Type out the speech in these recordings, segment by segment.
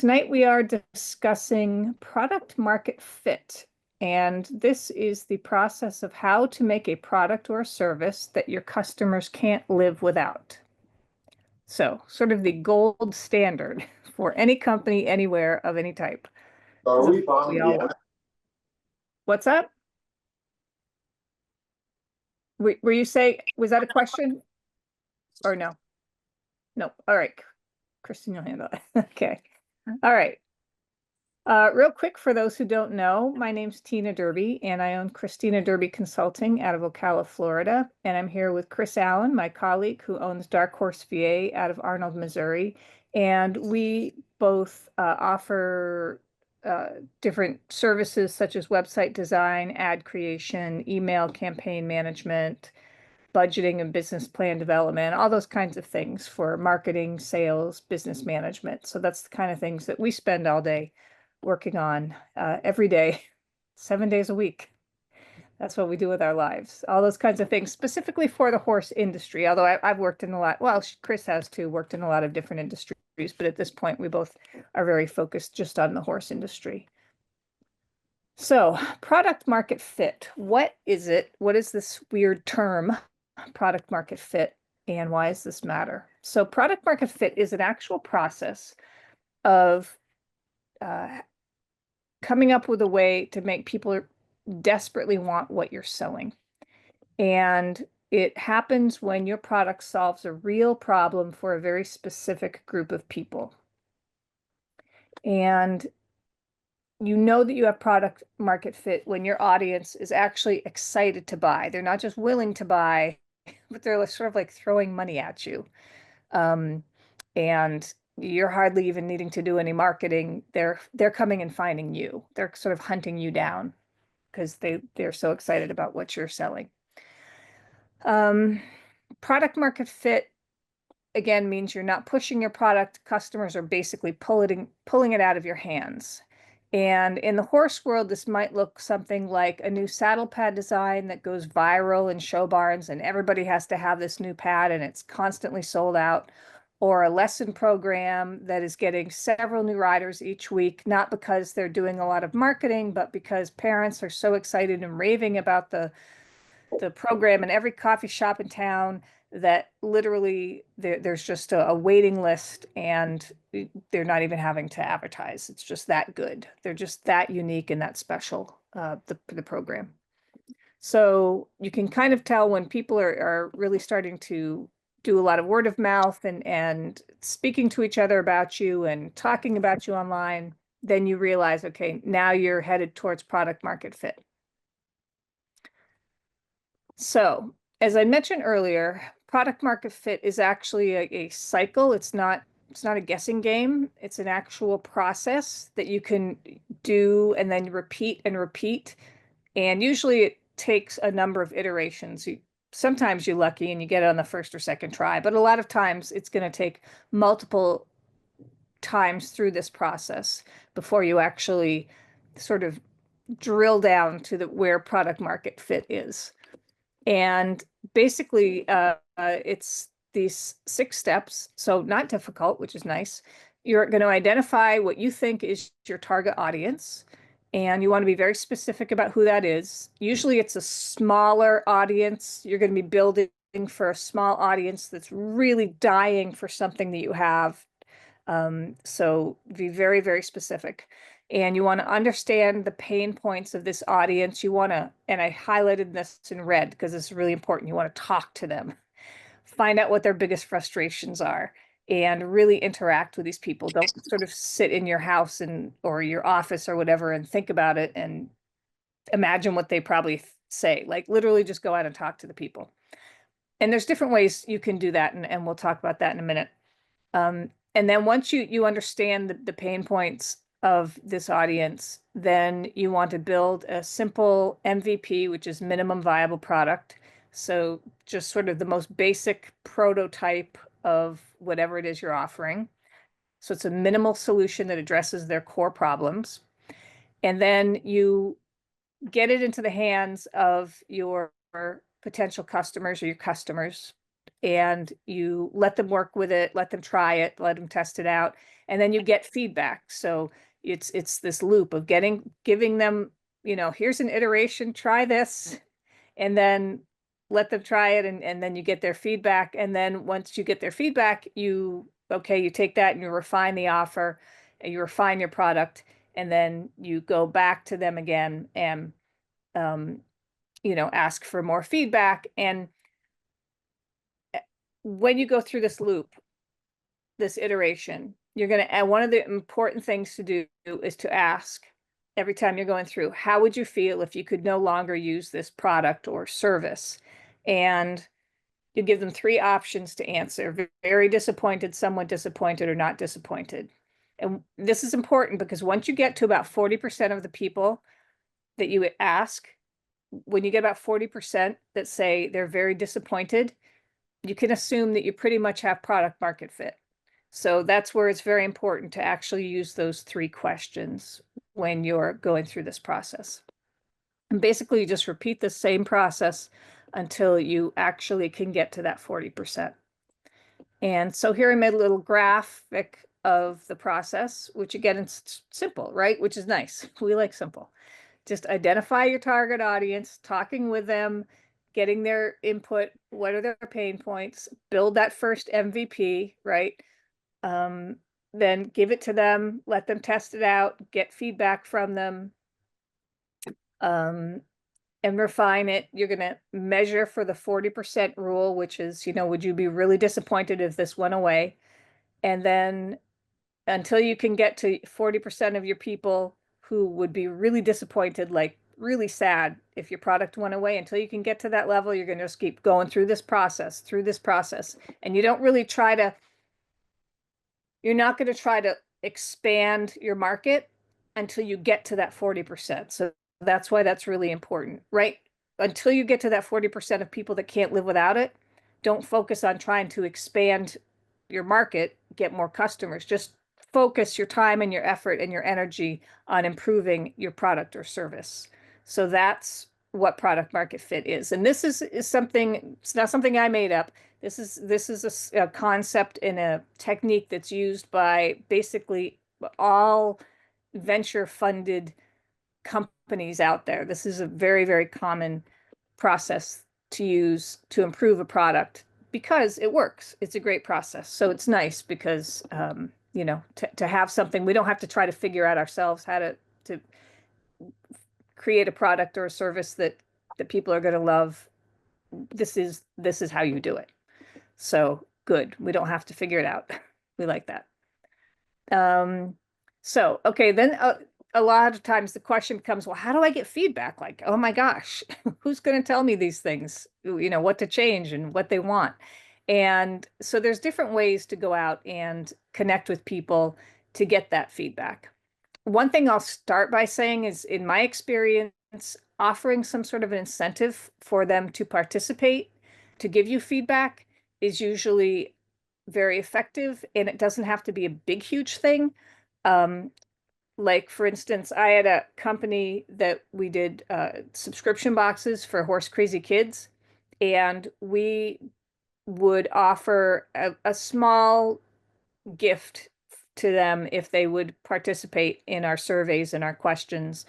tonight we are discussing product market fit. And this is the process of how to make a product or a service that your customers can't live without. So, sort of the gold standard for any company, anywhere, of any type. Are we We on all yet? want. What's up? Were you saying, was that a question or no? No. All right. Kristen, you'll handle it. Okay. All right. Real quick, for those who don't know, my name's Tina Derby, and I own Christina Derby Consulting out of Ocala, Florida. And I'm here with Chris Allen, my colleague, who owns Dark Horse VA out of Arnold, Missouri. And we both offer different services such as website design, ad creation, email campaign management, budgeting and business plan development, all those kinds of things for marketing, sales, business management. So that's the kind of things that we spend all day working on every day, 7 days a week. That's what we do with our lives. All those kinds of things, specifically for the horse industry. Although I've worked in a lot, well, Chris has too, worked in a lot of different industries, but at this point, we both are very focused just on the horse industry. So, product market fit. What is it? What is this weird term, product market fit, and why does this matter? So, product market fit is an actual process of coming up with a way to make people desperately want what you're selling. And it happens when your product solves a real problem for a very specific group of people. And you know that you have product market fit when your audience is actually excited to buy. They're not just willing to buy, but they're sort of like throwing money at you. And you're hardly even needing to do any marketing. They're coming and finding you. They're sort of hunting you down because they're so excited about what you're selling. Product market fit, again, means you're not pushing your product. Customers are basically pulling it out of your hands. And in the horse world, this might look something like a new saddle pad design that goes viral in show barns, and everybody has to have this new pad and it's constantly sold out. Or a lesson program that is getting several new riders each week, not because they're doing a lot of marketing, but because parents are so excited and raving about the program in every coffee shop in town that literally there's just a waiting list and they're not even having to advertise. It's just that good. They're just that unique and that special, the program. So you can kind of tell when people are really starting to do a lot of word of mouth and speaking to each other about you and talking about you online, then you realize, okay, now you're headed towards product market fit. So, as I mentioned earlier, product market fit is actually a cycle. It's not a guessing game. It's an actual process that you can do and then repeat and repeat. And usually it takes a number of iterations. Sometimes you're lucky and you get it on the first or second try, but a lot of times it's going to take multiple times through this process before you actually sort of drill down to where product market fit is. And basically, it's these 6 steps, so not difficult, which is nice. You're going to identify what you think is your target audience, and you want to be very specific about who that is. Usually it's a smaller audience. You're going to be building for a small audience that's really dying for something that you have. So be very, very specific. And you want to understand the pain points of this audience. You want to, and I highlighted this in red because it's really important. You want to talk to them, find out what their biggest frustrations are, and really interact with these people. Don't sort of sit in your house or your office or whatever and think about it and imagine what they probably say. Like literally just go out and talk to the people. And there's different ways you can do that, and we'll talk about that in a minute. And then once you understand the pain points of this audience, then you want to build a simple MVP, which is minimum viable product. So just sort of the most basic prototype of whatever it is you're offering. So it's a minimal solution that addresses their core problems. And then you get it into the hands of your potential customers or your customers. and you let them work with it, let them try it, let them test it out, and then you get feedback. So it's this loop of giving them, here's an iteration, try this, and then let them try it, and then you get their feedback. And then once you get their feedback, you take that and you refine the offer, and you refine your product, and then you go back to them again and um, ask for more feedback. And when you go through this loop, this iteration, you're going to add, one of the important things to do is to ask every time you're going through, how would you feel if you could no longer use this product or service? And you give them three options to answer: very disappointed, somewhat disappointed, or not disappointed. And this is important because once you get to about 40% of the people that you ask, when you get about 40% that say they're very disappointed, you can assume that you pretty much have product market fit. So that's where it's very important to actually use those three questions when you're going through this process. And basically, you just repeat the same process until you actually can get to that 40%. And so here I made a little graphic of the process, which again, it's simple, right? Which is nice. We like simple. Just identify your target audience, talking with them, getting their input, what are their pain points, build that first MVP, right? Then give it to them, let them test it out, get feedback from them, and refine it. You're going to measure for the 40% rule, which is, would you be really disappointed if this went away? And then until you can get to 40% of your people who would be really disappointed, like really sad if your product went away, until you can get to that level, you're going to just keep going through this process. And you don't really you're not going to try to expand your market until you get to that 40%. So that's why that's really important, right? Until you get to that 40% of people that can't live without it, don't focus on trying to expand your market, get more customers. Just focus your time and your effort and your energy on improving your product or service. So that's what product market fit is. And this is something, it's not something I made up. This is a concept and a technique that's used by basically all venture funded companies out there. This is a very, very common process to use to improve a product because it works. It's a great process. So it's nice because, to have something, we don't have to try to figure out ourselves how to create a product or a service that people are going to love. This is how you do it. So good. We don't have to figure it out. We like that. Okay, then a lot of times the question becomes, well, how do I get feedback? Like, oh my gosh, who's going to tell me these things, what to change and what they want? And so there's different ways to go out and connect with people to get that feedback. One thing I'll start by saying is, in my experience, offering some sort of an incentive for them to participate, to give you feedback, is usually very effective, and it doesn't have to be a big, huge thing. Like, for instance, I had a company that we did subscription boxes for Horse Crazy Kids, and we would offer a small gift to them if they would participate in our surveys and our questions.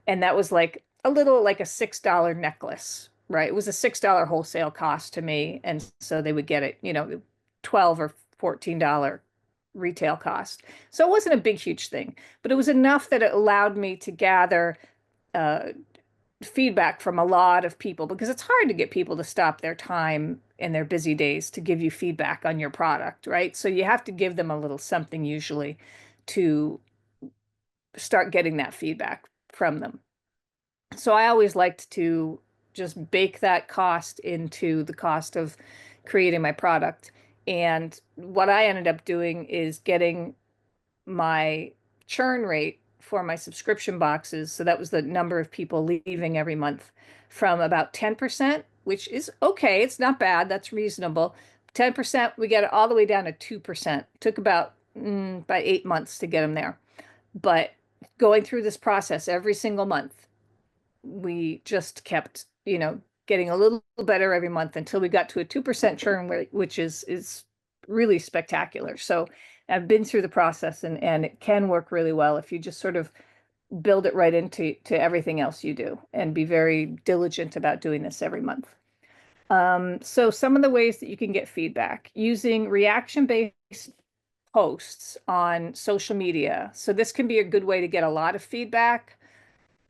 And that was like a $6 necklace, right? It was a $6 wholesale cost to me. And so they would get it, $12 or $14 retail cost. So it wasn't a big, huge thing, but it was enough that it allowed me to gather feedback from a lot of people, because it's hard to get people to stop their time in their busy days to give you feedback on your product, right? So you have to give them a little something usually to start getting that feedback from them. So I always liked to just bake that cost into the cost of creating my product. And what I ended up doing is getting my churn rate for my subscription boxes, so that was the number of people leaving every month, from about 10%, which is okay, it's not bad, that's reasonable. 10%, we get it all the way down to 2%. Took about 8 months to get them there. But going through this process every single month, we just kept, getting a little better every month until we got to a 2% churn rate, which is really spectacular. So I've been through the process, and it can work really well if you just sort of build it right into everything else you do and be very diligent about doing this every month. So some of the ways that you can get feedback using reaction-based posts on social media. So this can be a good way to get a lot of feedback,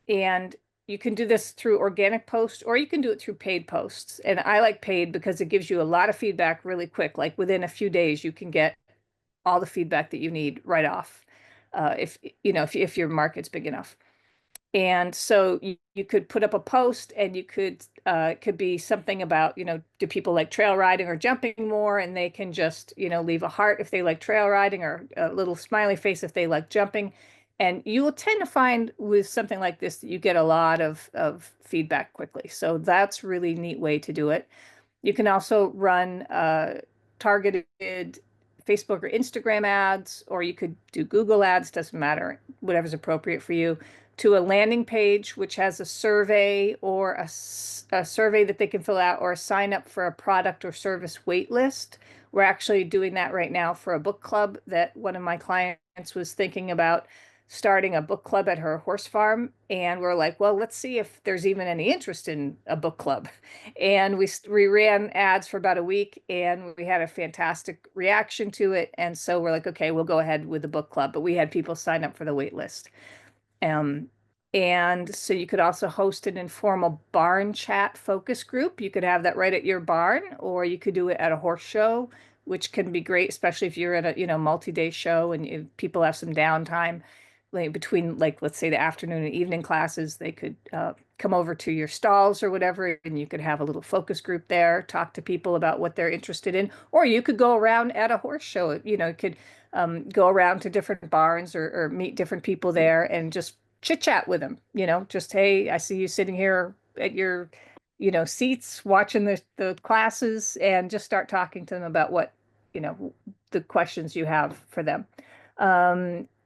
and you can do this through organic posts or you can do it through paid posts. And I like paid because it gives you a lot of feedback really quick. Like within a few days, you can get all the feedback that you need right off. If you know if your market's big enough. And so you could put up a post, and you could it could be something about, do people like trail riding or jumping more? And they can just, leave a heart if they like trail riding, or a little smiley face if they like jumping. And you will tend to find with something like this that you get a lot of feedback quickly. So that's really neat way to do it. You can also run targeted Facebook or Instagram ads, or you could do Google ads, doesn't matter, whatever's appropriate for you, to a landing page, which has a survey or a survey that they can fill out, or a sign up for a product or service wait list. We're actually doing that right now for a book club that one of my clients was thinking about starting a book club at her horse farm. And we're like, well, let's see if there's even any interest in a book club. And we ran ads for about a week, and we had a fantastic reaction to it. And so we're like, okay, we'll go ahead with the book club. But we had people sign up for the wait list. Um, and so you could also host an informal barn chat focus group. You could have that right at your barn, or you could do it at a horse show, which can be great, especially if you're at a, multi-day show and people have some downtime, like between, like, let's say the afternoon and evening classes. They could come over to your stalls or whatever, and you could have a little focus group there, talk to people about what they're interested in. Or you could go around at a horse show, you could go around to different barns, or meet different people there and just chit chat with them, just, hey, I see you sitting here at your, seats watching the classes, and just start talking to them about what, the questions you have for them.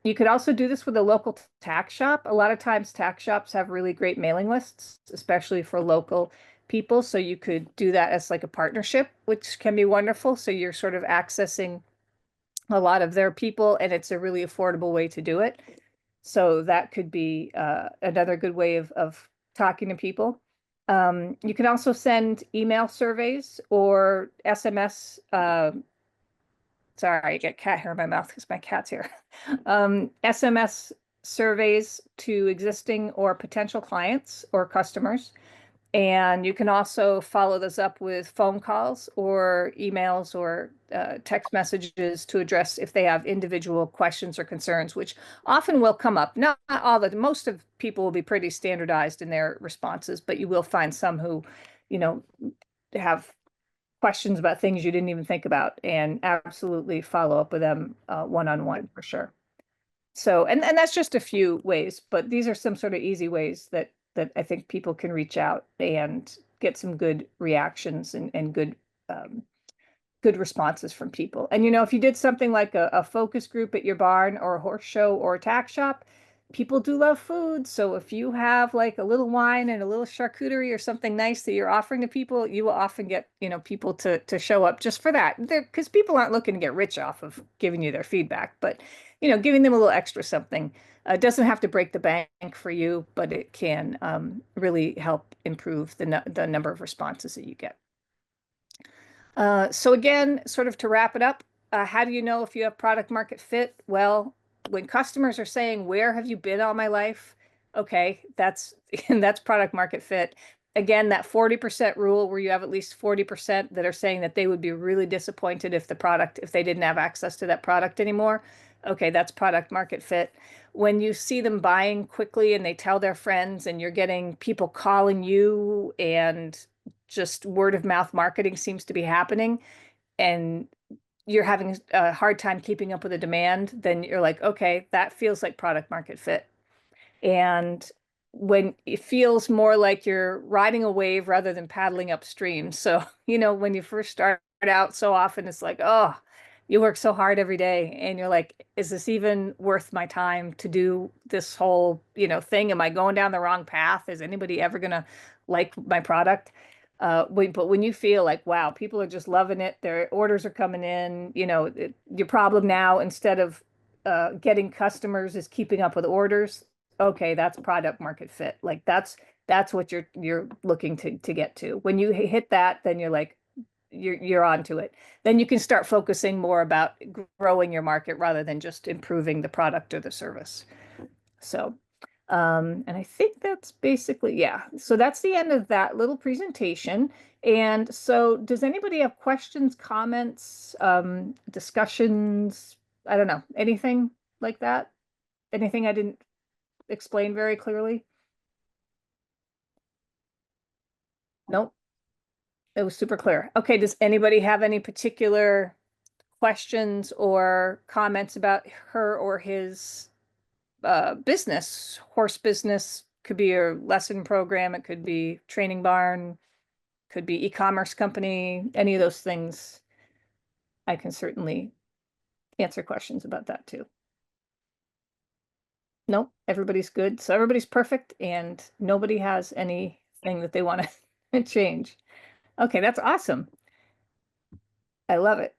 You could also do this with a local tack shop. A lot of times tack shops have really great mailing lists, especially for local people. So you could do that as like a partnership, which can be wonderful. So you're sort of accessing a lot of their people, and it's a really affordable way to do it. So that could be another good way of talking to people. You can also send email surveys or SMS. Sorry, I get cat hair in my mouth because my cat's here. SMS surveys to existing or potential clients or customers. And you can also follow those up with phone calls or emails or text messages to address if they have individual questions or concerns, which often will come up. Not all the, most of people will be pretty standardized in their responses, but you will find some who, have questions about things you didn't even think about, and absolutely follow up with them one-on-one for sure. So, and that's just a few ways, but these are some sort of easy ways that I think people can reach out and get some good reactions and good responses from people. And if you did something like a focus group at your barn or a horse show or a tack shop, people do love food. So if you have like a little wine and a little charcuterie or something nice that you're offering to people, you will often get, people to show up just for that. Because people aren't looking to get rich off of giving you their feedback, but giving them a little extra something doesn't have to break the bank for you, but it can really help improve the number of responses that you get. So again, sort of to wrap it up, how do you know if you have product market fit? Well, when customers are saying, where have you been all my life? Okay, that's that's product market fit. Again, that 40% rule, where you have at least 40% that are saying that they would be really disappointed if they didn't have access to that product anymore. Okay, that's product market fit. When you see them buying quickly and they tell their friends, and you're getting people calling you, and just word of mouth marketing seems to be happening, and you're having a hard time keeping up with the demand, then you're like, okay, that feels like product market fit. And when it feels more like you're riding a wave rather than paddling upstream. So, when you first start out, so often it's like, oh, you work so hard every day, and you're like, is this even worth my time to do this whole, thing? Am I going down the wrong path? Is anybody ever going to like my product? But when you feel like, wow, people are just loving it, their orders are coming in, your problem now, instead of getting customers, is keeping up with orders. Okay, that's product market fit. Like that's what you're looking to get to. When you hit that, then you're like, you're onto it. Then you can start focusing more about growing your market rather than just improving the product or the service. So, and I think that's basically, yeah. So that's the end of that little presentation. And so does anybody have questions, comments, discussions? I don't know, anything like that? Anything I didn't explain very clearly? Nope, it was super clear. Okay, does anybody have any particular questions or comments about her or his business? Horse business could be a lesson program, it could be training barn, could be e-commerce company, any of those things. I can certainly answer questions about that too. Nope, everybody's good. So everybody's perfect and nobody has anything that they want to change. Okay, that's awesome. I love it.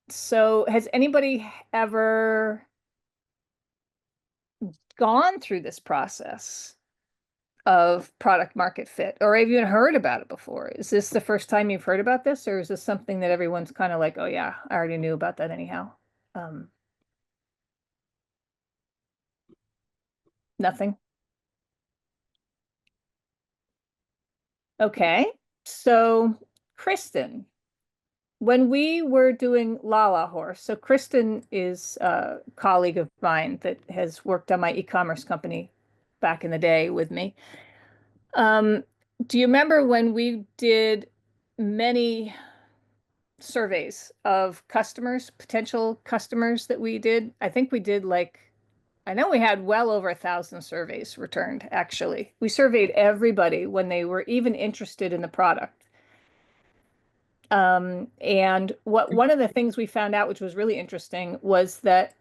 So has anybody ever gone through this process of product market fit, or have you even heard about it before? Is this the first time you've heard about this, or is this something that everyone's kind of like, oh yeah, I already knew about that anyhow? Um, Nothing. Okay. So, Kristen, when we were doing Lala Horse, so Kristen is a colleague of mine that has worked on my e-commerce company back in the day with me. Um, do you remember when we did many surveys of customers, potential customers that we did? I think we did like, I know we had well over 1,000 surveys returned, actually. We surveyed everybody when they were even interested in the product. And one of the things we found out, which was really interesting, was that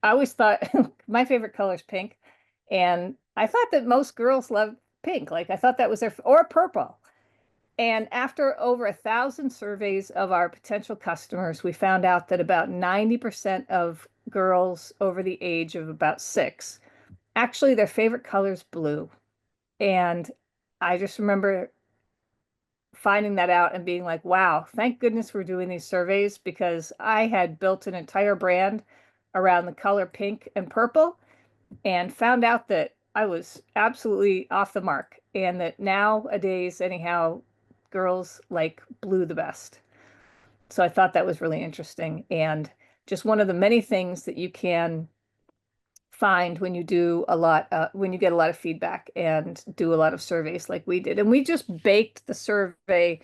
I always thought my favorite color is pink, and I thought that most girls love pink. Like I thought that was their, or purple. And after over 1,000 surveys of our potential customers, we found out that about 90% of girls over the age of about 6, actually their favorite color is blue. And I just remember finding that out and being like, wow, thank goodness we're doing these surveys, because I had built an entire brand around the color pink and purple and found out that I was absolutely off the mark, and that nowadays, anyhow, girls like blue the best. So I thought that was really interesting, and just one of the many things that you can find when you do a lot, when you get a lot of feedback and do a lot of surveys like we did. And we just baked the survey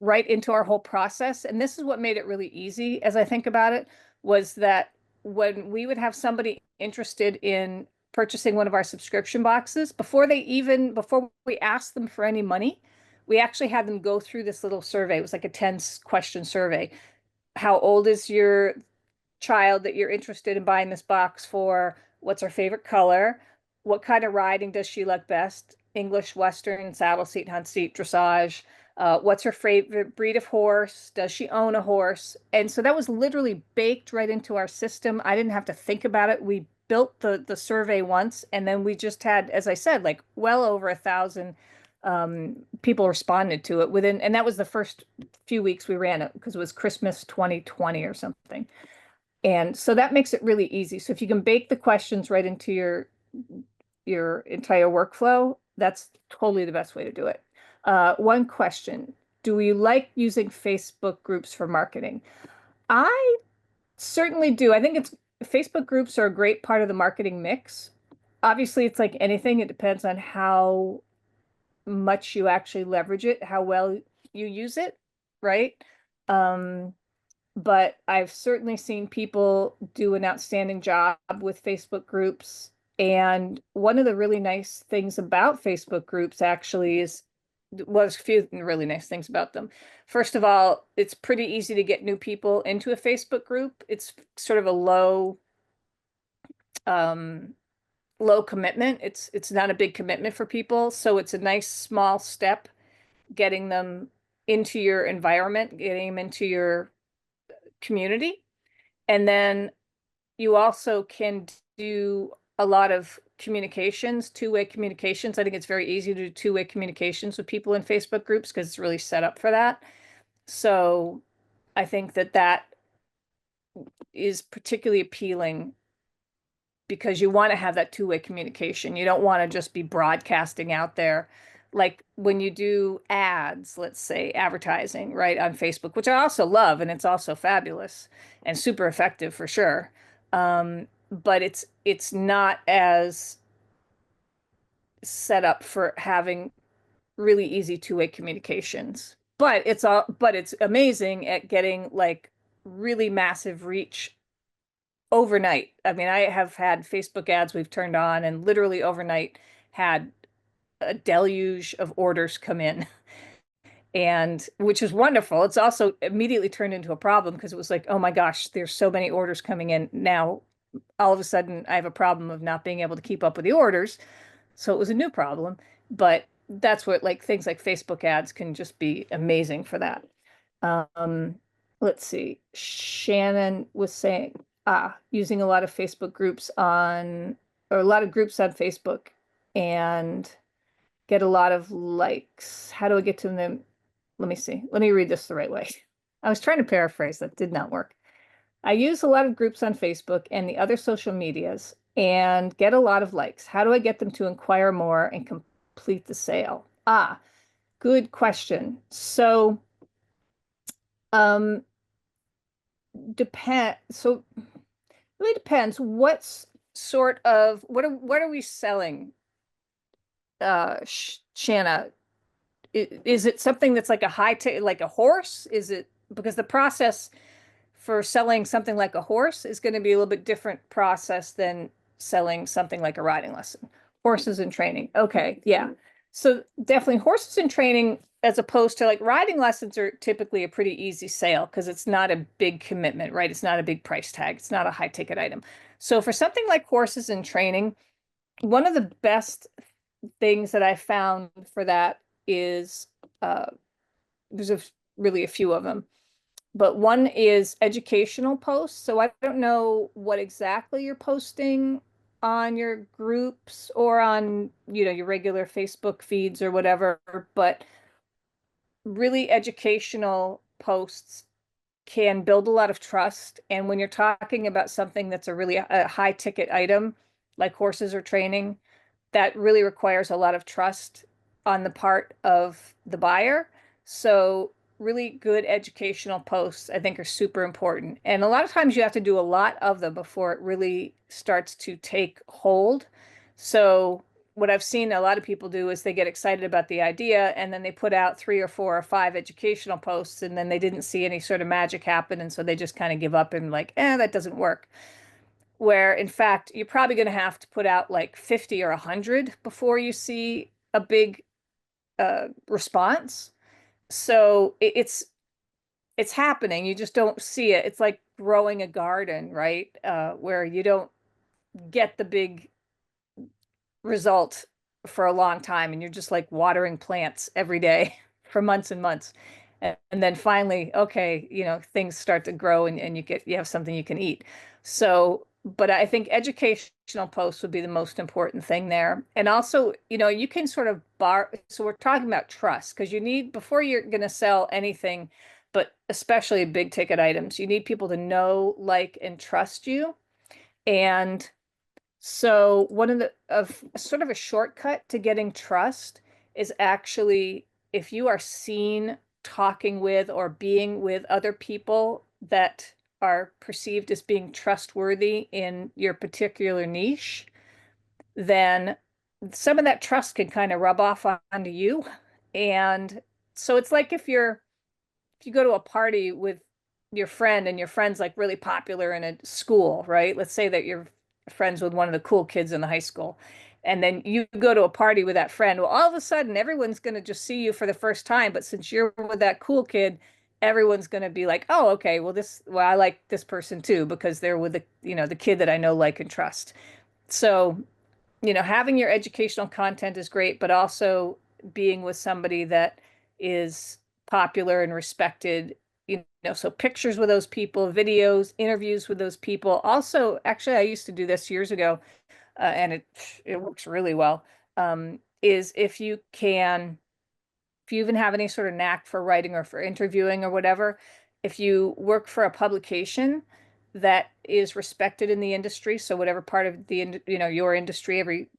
right into our whole process. And this is what made it really easy, as I think about it, was that when we would have somebody interested in purchasing one of our subscription boxes, before we asked them for any money, we actually had them go through this little survey. It was like a 10-question survey. How old is your child that you're interested in buying this box for? What's her favorite color? What kind of riding does she like best? English, Western, saddle seat, hunt seat, dressage. What's her favorite breed of horse? Does she own a horse? And so that was literally baked right into our system. I didn't have to think about it. We built the survey once, and then we just had, as I said, like well over 1,000 people responded to it within, and that was the first few weeks we ran it, because it was Christmas 2020 or something. And so that makes it really easy. So if you can bake the questions right into your entire workflow, that's totally the best way to do it. One question, do you like using Facebook groups for marketing? I certainly do. I think Facebook groups are a great part of the marketing mix. Obviously, it's like anything, it depends on how much you actually leverage it, how well you use it, right? Um, but I've certainly seen people do an outstanding job with Facebook groups. And one of the really nice things about Facebook groups actually is, well, there's a few really nice things about them. First of all, it's pretty easy to get new people into a Facebook group. It's sort of a um, low commitment. It's not a big commitment for people. So it's a nice small step getting them into your environment, getting them into your community. And then you also can do a lot of communications, two-way communications. I think it's very easy to do two-way communications with people in Facebook groups because it's really set up for that. So I think that that is particularly appealing because you want to have that two-way communication. You don't want to just be broadcasting out there. Like when you do ads, let's say advertising, right, on Facebook, which I also love, and it's also fabulous and super effective for sure. But it's not as set up for having really easy two-way communications. But it's amazing at getting like really massive reach overnight. I mean, I have had Facebook ads we've turned on and literally overnight had a deluge of orders come in, and which is wonderful. It's also immediately turned into a problem because it was like, oh my gosh, there's so many orders coming in now. All of a sudden, I have a problem of not being able to keep up with the orders. So it was a new problem, but that's what like things like Facebook ads can just be amazing for that. Um, let's see. Shannon was saying, using a lot of Facebook groups on, or a lot of groups on Facebook and get a lot of likes. How do I get to them? Let me see. Let me read this the right way. I was trying to paraphrase, that did not work. I use a lot of groups on Facebook and the other social medias and get a lot of likes. How do I get them to inquire more and complete the sale? Good question. So, um, so really depends what's sort of what are we selling, Shanna? Is it something that's like a high tech, like a horse? Is it because the process for selling something like a horse is going to be a little bit different process than selling something like a riding lesson. Horses in training. Okay, yeah. So definitely horses in training as opposed to like riding lessons are typically a pretty easy sale because it's not a big commitment, right? It's not a big price tag. It's not a high ticket item. So for something like horses in training, one of the best things that I found for that is there's really a few of them, but one is educational posts. So I don't know what exactly you're posting on your groups or on, your regular Facebook feeds or whatever, but really educational posts can build a lot of trust. And when you're talking about something that's a really a high ticket item, like horses or training, that really requires a lot of trust on the part of the buyer. So really good educational posts, I think, are super important. And a lot of times you have to do a lot of them before it really starts to take hold. So what I've seen a lot of people do is they get excited about the idea and then they put out 3 or 4 or 5 educational posts and then they didn't see any sort of magic happen. And so they just kind of give up and like, that doesn't work. Where in fact, you're probably going to have to put out like 50 or 100 before you see a big response. So it's happening. You just don't see it. It's like growing a garden, right? Where you don't get the big result for a long time and you're just like watering plants every day for months and months. And then finally, okay, things start to grow and you have something you can eat. So, but I think educational posts would be the most important thing there. And also, you can sort of so we're talking about trust because you need, before you're going to sell anything, but especially big ticket items, you need people to know, like, and trust you. And so one of the of sort of a shortcut to getting trust is actually if you are seen talking with or being with other people that are perceived as being trustworthy in your particular niche, then some of that trust can kind of rub off onto you. And so it's like if you go to a party with your friend and your friend's like really popular in a school, right? Let's say that you're friends with one of the cool kids in the high school. And then you go to a party with that friend. Well, all of a sudden, everyone's going to just see you for the first time. But since you're with that cool kid, everyone's going to be like, oh, okay, well, I like this person too, because they're with the kid that I know, like, and trust. So, having your educational content is great, but also being with somebody that is popular and respected. So pictures with those people, videos, interviews with those people. Also, actually, I used to do this years ago, and it works really well. Is if you even have any sort of knack for writing or for interviewing or whatever, if you work for a publication that is respected in the industry, so whatever part of your industry, every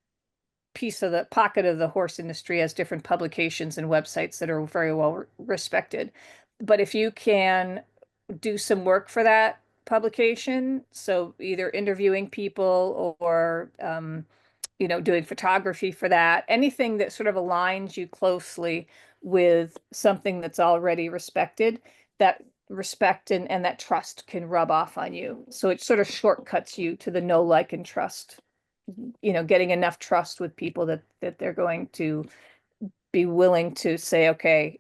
piece of the pocket of the horse industry has different publications and websites that are very well respected. But if you can do some work for that publication, so either interviewing people or doing photography for that, anything that sort of aligns you closely with something that's already respected, that respect and that trust can rub off on you. So it sort of shortcuts you to the know, like, and trust, getting enough trust with people that they're going to be willing to say, okay,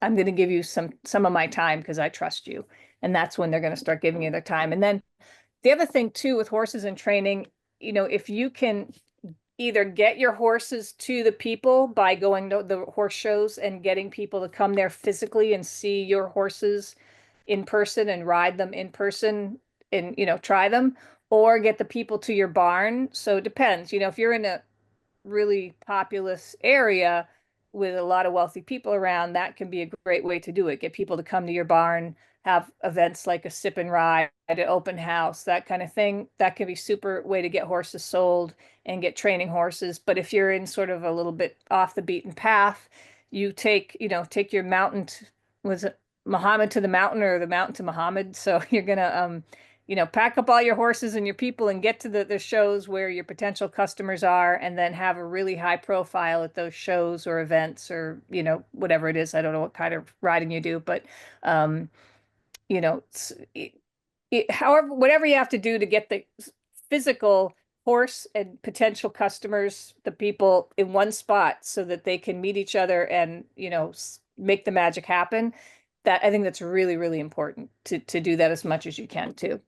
I'm going to give you some of my time because I trust you. And that's when they're going to start giving you their time. And then the other thing too with horses and training, if you can either get your horses to the people by going to the horse shows and getting people to come there physically and see your horses in person and ride them in person and try them, or get the people to your barn. So it depends. If you're in a really populous area with a lot of wealthy people around, that can be a great way to do it. Get people to come to your barn, have events like a sip and ride, an open house, that kind of thing. That can be super way to get horses sold and get training horses. But if you're in sort of a little bit off the beaten path, you take your mountain, was it Muhammad to the mountain or the mountain to Muhammad? So you're gonna pack up all your horses and your people and get to the shows where your potential customers are, and then have a really high profile at those shows or events or, whatever it is. I don't know what kind of riding you do, but, um, you know, however, whatever you have to do to get the physical horse and potential customers, the people in one spot so that they can meet each other and, make the magic happen. That I think that's really, really important to do that as much as you can too.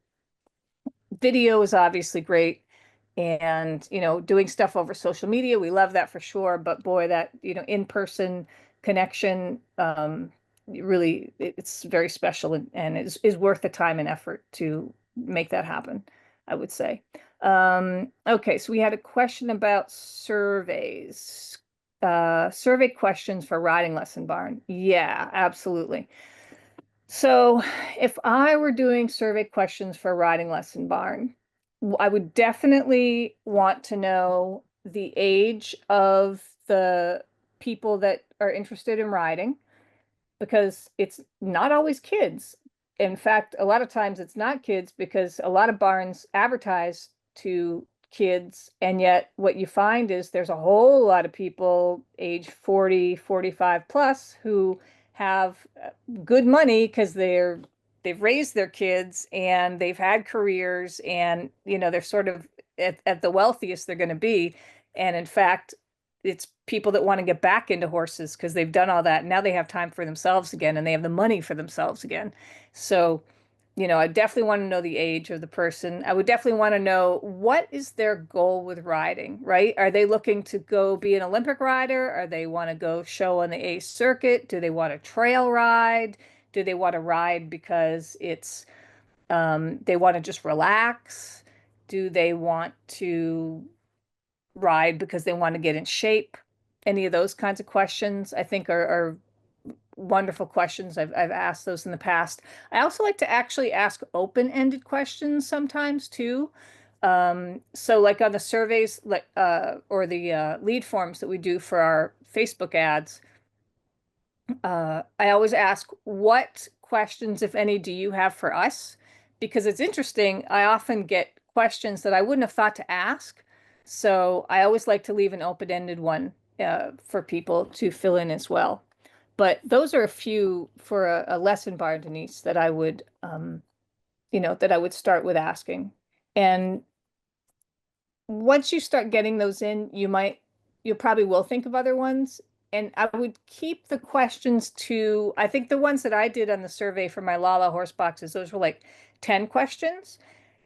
Video is obviously great, and doing stuff over social media, we love that for sure, but boy, that in-person connection, really, it's very special, and is worth the time and effort to make that happen, I would say. Okay, so we had a question about surveys. Survey questions for riding lesson barn. Yeah, absolutely. So if I were doing survey questions for riding lesson barn, I would definitely want to know the age of the people that are interested in riding, because it's not always kids. In fact, a lot of times it's not kids, because a lot of barns advertise to kids, and yet what you find is there's a whole lot of people age 40, 45 plus who have good money because they've raised their kids and they've had careers, and they're sort of at the wealthiest they're going to be. And in fact, it's people that want to get back into horses because they've done all that. Now they have time for themselves again, and they have the money for themselves again. So, I definitely want to know the age of the person. I would definitely want to know what is their goal with riding, right? Are they looking to go be an Olympic rider? Or they want to go show on the A circuit? Do they want to trail ride? Do they want to ride because they want to just relax? Do they want to ride because they want to get in shape? Any of those kinds of questions, I think, are wonderful questions. I've asked those in the past. I also like to actually ask open-ended questions sometimes too. So like on the surveys, like or the lead forms that we do for our Facebook ads, I always ask, what questions, if any, do you have for us? Because it's interesting. I often get questions that I wouldn't have thought to ask. So I always like to leave an open-ended one for people to fill in as well. But those are a few for a lesson bar, Denise, that I would, that I would start with asking. And once you start getting those in, you probably will think of other ones. And I would keep the questions to, I think the ones that I did on the survey for my Lala horse boxes, those were like 10 questions.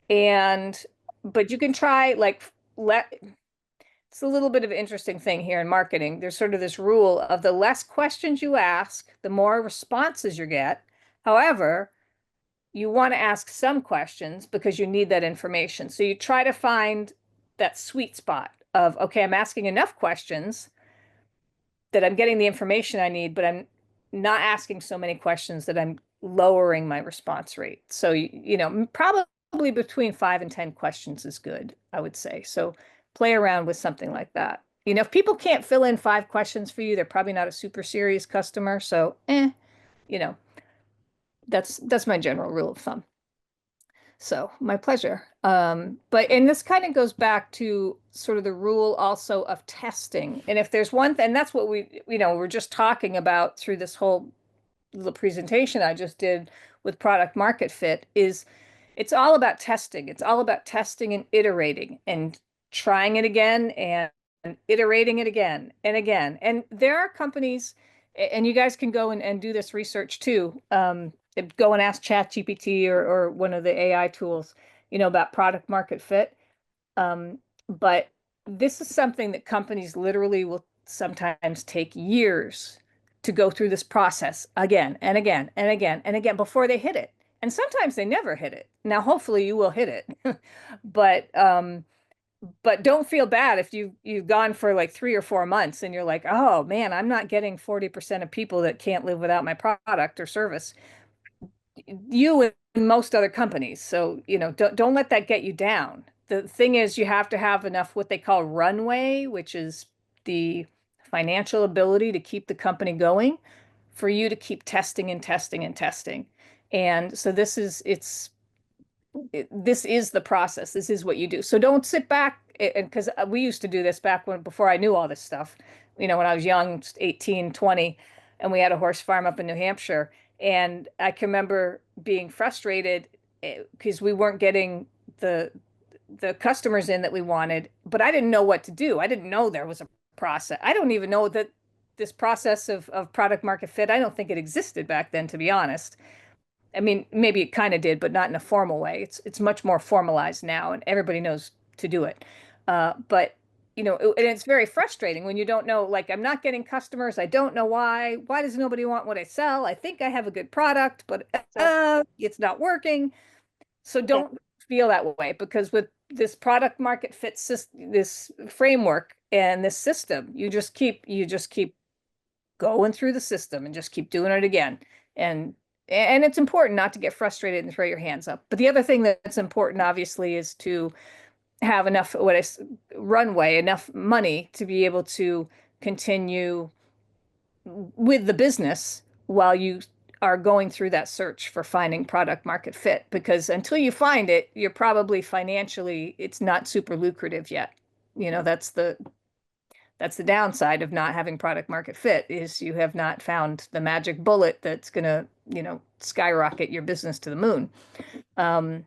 But you can try like let it's a little bit of an interesting thing here in marketing. There's sort of this rule of the less questions you ask, the more responses you get. However, you want to ask some questions because you need that information. So you try to find that sweet spot of, okay, I'm asking enough questions that I'm getting the information I need, but I'm not asking so many questions that I'm lowering my response rate. So, probably between 5 and 10 questions is good, I would say. So play around with something like that. If people can't fill in 5 questions for you, they're probably not a super serious customer. So, you know, that's my general rule of thumb. So my pleasure. And this kind of goes back to sort of the rule also of testing. And if there's one thing, and that's what we're just talking about through this whole little presentation I just did with product market fit, is it's all about testing. It's all about testing and iterating and trying it again and iterating it again and again. And there are companies, and you guys can go and do this research too. Go and ask ChatGPT or one of the AI tools, about product market fit. But this is something that companies literally will sometimes take years to go through this process again and again and again and again before they hit it. And sometimes they never hit it. Now, hopefully you will hit it. But but don't feel bad if you've gone for like 3 or 4 months and you're like, oh man, I'm not getting 40% of people that can't live without my product or service. You and most other companies. So, don't let that get you down. The thing is, you have to have enough what they call runway, which is the financial ability to keep the company going for you to keep testing and testing and testing. And so this is the process. This is what you do. So don't sit back, and because we used to do this back before I knew all this stuff, when I was young, 18, 20, and we had a horse farm up in New Hampshire. And I can remember being frustrated because we weren't getting the customers in that we wanted, but I didn't know what to do. I didn't know there was a process. I don't even know that this process of product market fit, I don't think it existed back then, to be honest. I mean, maybe it kind of did, but not in a formal way. It's much more formalized now, and everybody knows to do it. But and it's very frustrating when you don't know. Like, I'm not getting customers. I don't know why. Why does nobody want what I sell? I think I have a good product, but it's not working. So Yeah. don't feel that way, because with this product market fit this framework and this system, you just keep going through the system and just keep doing it again. And and it's important not to get frustrated and throw your hands up. But the other thing that's important, obviously, is to have enough runway, enough money to be able to continue with the business while you are going through that search for finding product market fit. Because until you find it, you're probably financially, it's not super lucrative yet. That's the downside of not having product market fit, is you have not found the magic bullet that's going to, skyrocket your business to the moon. Um,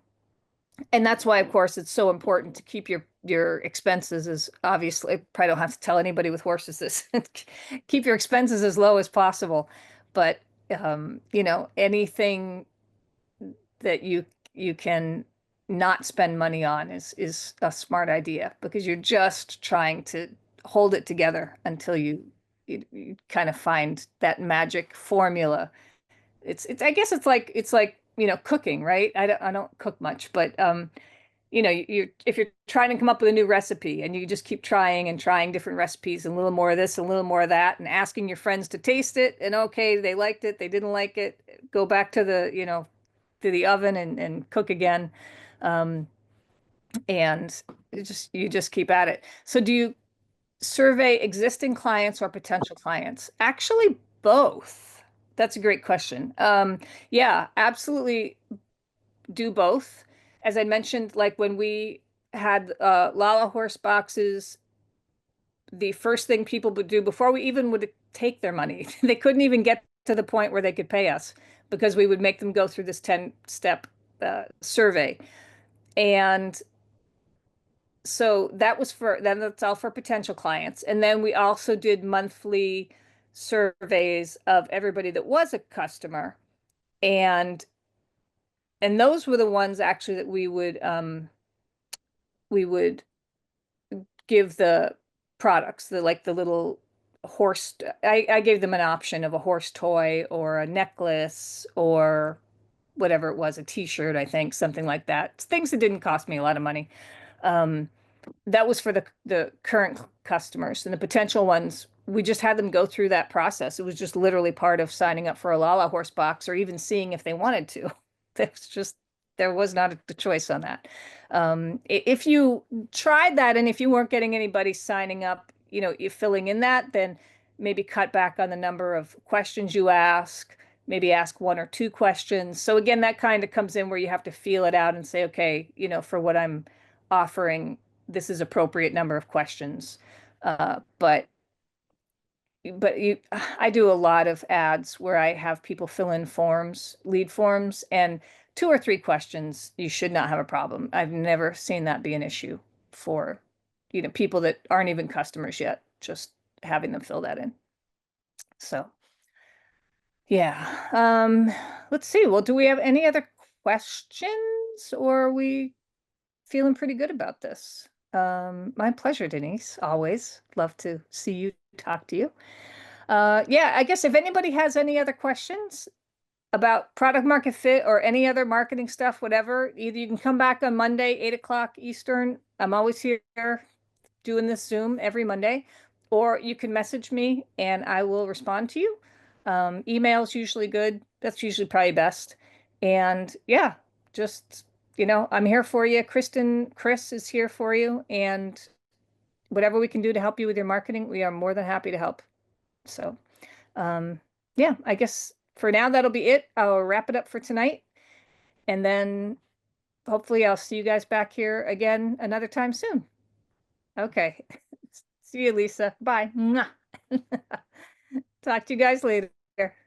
and that's why, of course, it's so important to keep your expenses as, obviously, I probably don't have to tell anybody with horses this, keep your expenses as low as possible. But anything that you can not spend money on is a smart idea, because you're just trying to hold it together until you kind of find that magic formula. It's I guess it's like cooking, right? I don't cook much, but if you're trying to come up with a new recipe and you just keep trying and trying different recipes and a little more of this, a little more of that, and asking your friends to taste it, and okay, they liked it, they didn't like it, go back to the oven and cook again. Um, and you just keep at it. So do you survey existing clients or potential clients? Actually, both. That's a great question. Yeah, absolutely do both. As I mentioned, like when we had Lala horse boxes, the first thing people would do before we even would take their money, they couldn't even get to the point where they could pay us, because we would make them go through this 10-step survey. And so that's all for potential clients. And then we also did monthly surveys of everybody that was a customer. And those were the ones actually that we would give products, the little horse. I gave them an option of a horse toy or a necklace or whatever it was, a t-shirt, I think, something like that. Things that didn't cost me a lot of money. Um, that was for the current customers, and the potential ones, we just had them go through that process. It was just literally part of signing up for a Lala horse box or even seeing if they wanted to. There's just there was not a choice on that. If you tried that and if you weren't getting anybody signing up, you're filling in that, then maybe cut back on the number of questions you ask, maybe ask one or two questions. So again, that kind of comes in where you have to feel it out and say, okay, for what I'm offering, this is appropriate number of questions. But I do a lot of ads where I have people fill in forms, lead forms, and two or three questions, you should not have a problem. I've never seen that be an issue for, people that aren't even customers yet, just having them fill that in. So, yeah. Let's see. Well, do we have any other questions or are we feeling pretty good about this? My pleasure, Denise. Always love to see you, talk to you. Yeah, I guess if anybody has any other questions about product market fit or any other marketing stuff, whatever, either you can come back on Monday, 8 o'clock Eastern. I'm always here doing this Zoom every Monday, or you can message me and I will respond to you. Email's usually good. That's usually probably best. And yeah, just, I'm here for you. Chris is here for you. And whatever we can do to help you with your marketing, we are more than happy to help. So, um, yeah, I guess for now that'll be it. I'll wrap it up for tonight. And then hopefully I'll see you guys back here again another time soon. Okay. See you, Lisa. Bye. Mwah. Talk to you guys later.